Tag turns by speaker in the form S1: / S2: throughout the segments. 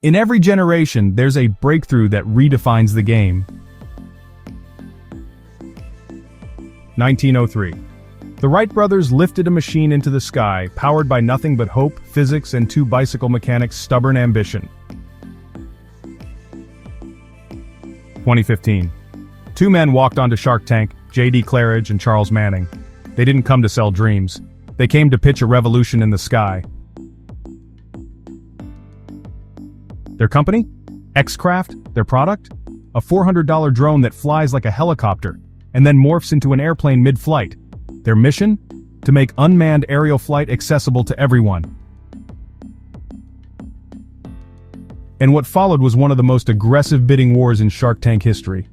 S1: In every generation, there's a breakthrough that redefines the game. 1903. The Wright brothers lifted a machine into the sky, powered by nothing but hope, physics, and two bicycle mechanics' stubborn ambition. 2015. Two men walked onto Shark Tank, J.D. Claridge and Charles Manning. They didn't come to sell dreams. They came to pitch a revolution in the sky. Their company? XCraft, their product? A $400 drone that flies like a helicopter, and then morphs into an airplane mid-flight. Their mission? To make unmanned aerial flight accessible to everyone. And what followed was one of the most aggressive bidding wars in Shark Tank history.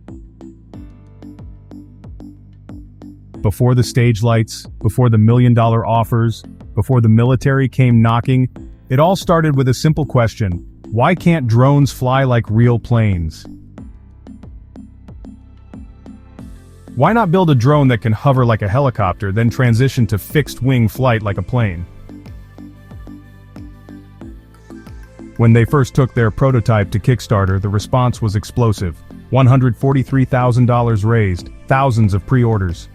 S1: Before the stage lights, before the million-dollar offers, before the military came knocking, it all started with a simple question: why can't drones fly like real planes? Why not build a drone that can hover like a helicopter, then transition to fixed-wing flight like a plane? When they first took their prototype to Kickstarter, the response was explosive. $143,000 raised, thousands of pre-orders.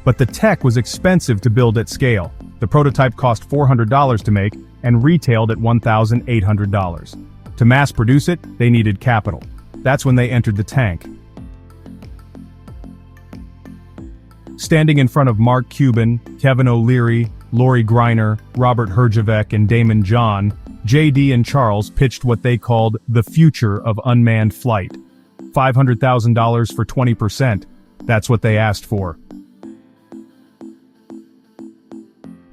S1: But the tech was expensive to build at scale. The prototype cost $400 to make and retailed at $1,800. To mass produce it, they needed capital. That's when they entered the tank. Standing in front of Mark Cuban, Kevin O'Leary, Lori Greiner, Robert Herjavec, and Damon John, JD and Charles pitched what they called the future of unmanned flight. $500,000 for 20%. That's what they asked for.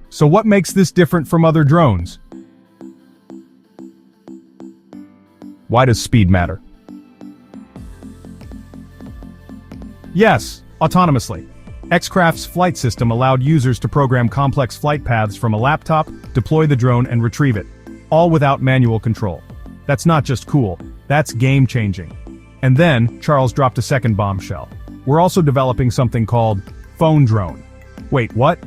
S1: So what makes this different from other drones? Why does speed matter? Yes, autonomously. XCraft's flight system allowed users to program complex flight paths from a laptop, deploy the drone, and retrieve it, all without manual control. That's not just cool, that's game-changing. And then, Charles dropped a second bombshell. We're also developing something called PhoneDrone. Wait, what?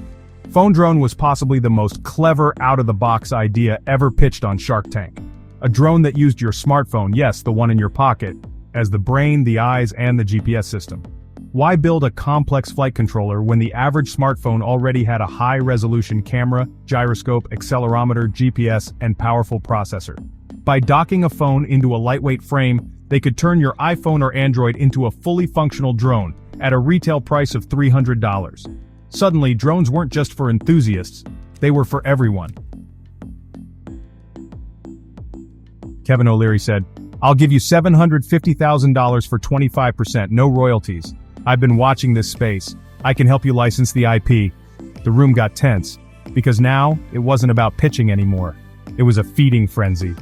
S1: PhoneDrone was possibly the most clever, out-of-the-box idea ever pitched on Shark Tank. A drone that used your smartphone, yes, the one in your pocket, as the brain, the eyes, and the GPS system. Why build a complex flight controller when the average smartphone already had a high-resolution camera, gyroscope, accelerometer, GPS, and powerful processor? By docking a phone into a lightweight frame, they could turn your iPhone or Android into a fully functional drone at a retail price of $300. Suddenly, drones weren't just for enthusiasts, they were for everyone. Kevin O'Leary said, "I'll give you $750,000 for 25%, no royalties. I've been watching this space. I can help you license the IP." The room got tense, because now, it wasn't about pitching anymore. It was a feeding frenzy.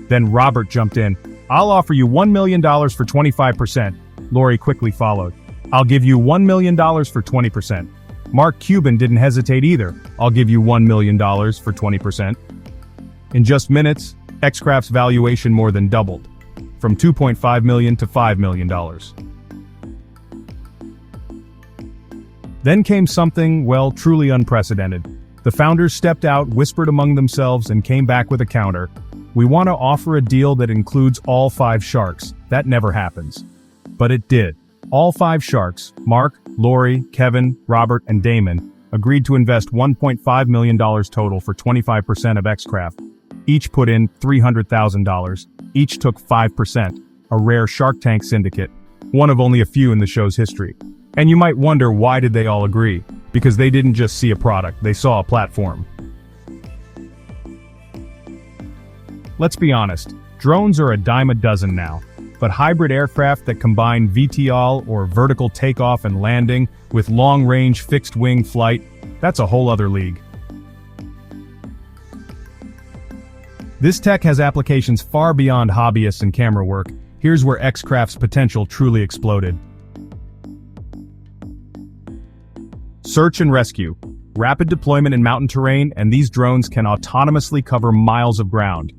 S1: Then Robert jumped in. "I'll offer you $1 million for 25%. Lori quickly followed. "I'll give you $1 million for 20%. Mark Cuban didn't hesitate either. "I'll give you $1 million for 20%. In just minutes, XCraft's valuation more than doubled, from $2.5 million to $5 million. Then came something, well, truly unprecedented. The founders stepped out, whispered among themselves, and came back with a counter. "We want to offer a deal that includes all 5 sharks. That never happens." But it did. All 5 sharks, Mark, Lori, Kevin, Robert, and Damon, agreed to invest $1.5 million total for 25% of XCraft. Each put in $300,000. Each took 5%, a rare Shark Tank syndicate, one of only a few in the show's history. And you might wonder, why did they all agree? Because they didn't just see a product, they saw a platform. Let's be honest, drones are a dime a dozen now. But hybrid aircraft that combine VTOL, or vertical takeoff and landing, with long-range fixed-wing flight, that's a whole other league. This tech has applications far beyond hobbyists and camera work. Here's where XCraft's potential truly exploded. Search and rescue. Rapid deployment in mountain terrain, and these drones can autonomously cover miles of ground.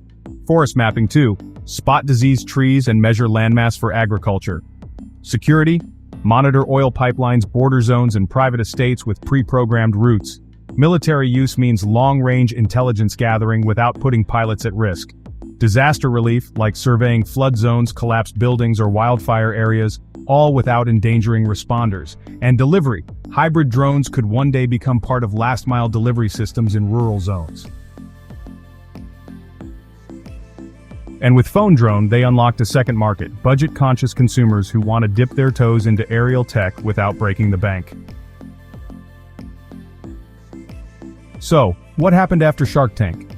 S1: Forest mapping too. Spot diseased trees and measure landmass for agriculture. Security. Monitor oil pipelines, border zones, and private estates with pre-programmed routes. Military use means long-range intelligence gathering without putting pilots at risk. Disaster relief, like surveying flood zones, collapsed buildings, or wildfire areas, all without endangering responders. And delivery. Hybrid drones could one day become part of last-mile delivery systems in rural zones. And with PhoneDrone, they unlocked a second market, budget-conscious consumers who want to dip their toes into aerial tech without breaking the bank. So, what happened after Shark Tank?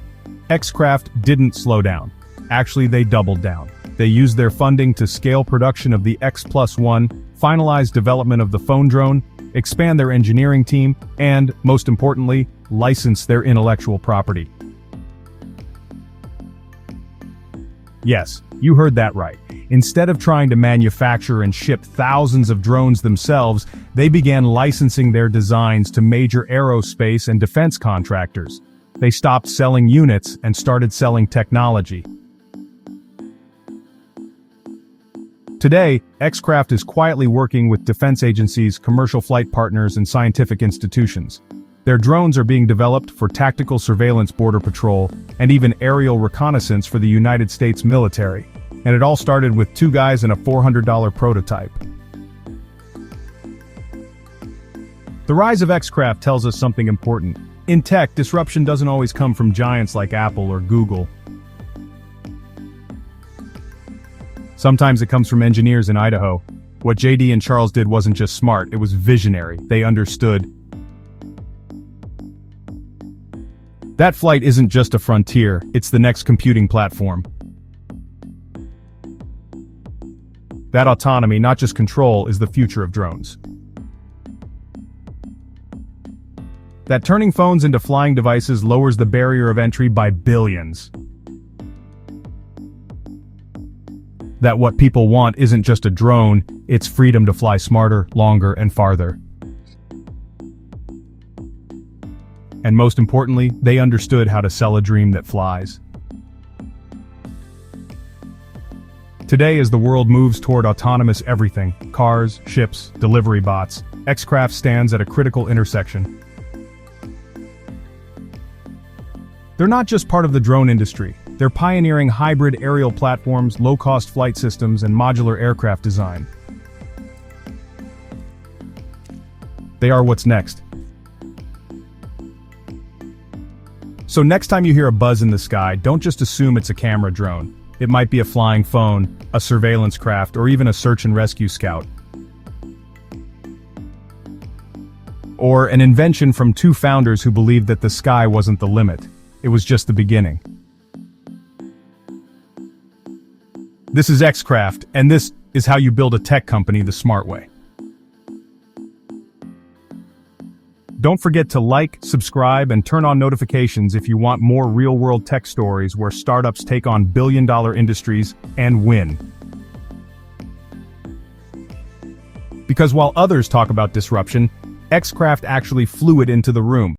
S1: XCraft didn't slow down. Actually, they doubled down. They used their funding to scale production of the X+1, finalize development of the PhoneDrone, expand their engineering team, and, most importantly, license their intellectual property. Yes, you heard that right. Instead of trying to manufacture and ship thousands of drones themselves, they began licensing their designs to major aerospace and defense contractors. They stopped selling units and started selling technology. Today, XCraft is quietly working with defense agencies, commercial flight partners, and scientific institutions. Their drones are being developed for tactical surveillance, border patrol, and even aerial reconnaissance for the United States military. And it all started with 2 guys and a $400 prototype. The rise of XCraft tells us something important. In tech, disruption doesn't always come from giants like Apple or Google. Sometimes it comes from engineers in Idaho. What JD and Charles did wasn't just smart, it was visionary. They understood. That flight isn't just a frontier, it's the next computing platform. That autonomy, not just control, is the future of drones. That turning phones into flying devices lowers the barrier of entry by billions. That what people want isn't just a drone, it's freedom to fly smarter, longer, and farther. And most importantly, they understood how to sell a dream that flies. Today, as the world moves toward autonomous everything, cars, ships, delivery bots, XCraft stands at a critical intersection. They're not just part of the drone industry, they're pioneering hybrid aerial platforms, low-cost flight systems, and modular aircraft design. They are what's next. So next time you hear a buzz in the sky, don't just assume it's a camera drone. It might be a flying phone, a surveillance craft, or even a search and rescue scout. Or an invention from 2 founders who believed that the sky wasn't the limit. It was just the beginning. This is XCraft, and this is how you build a tech company the smart way. Don't forget to like, subscribe, and turn on notifications if you want more real-world tech stories where startups take on billion-dollar industries and win. Because while others talk about disruption, XCraft actually flew it into the room.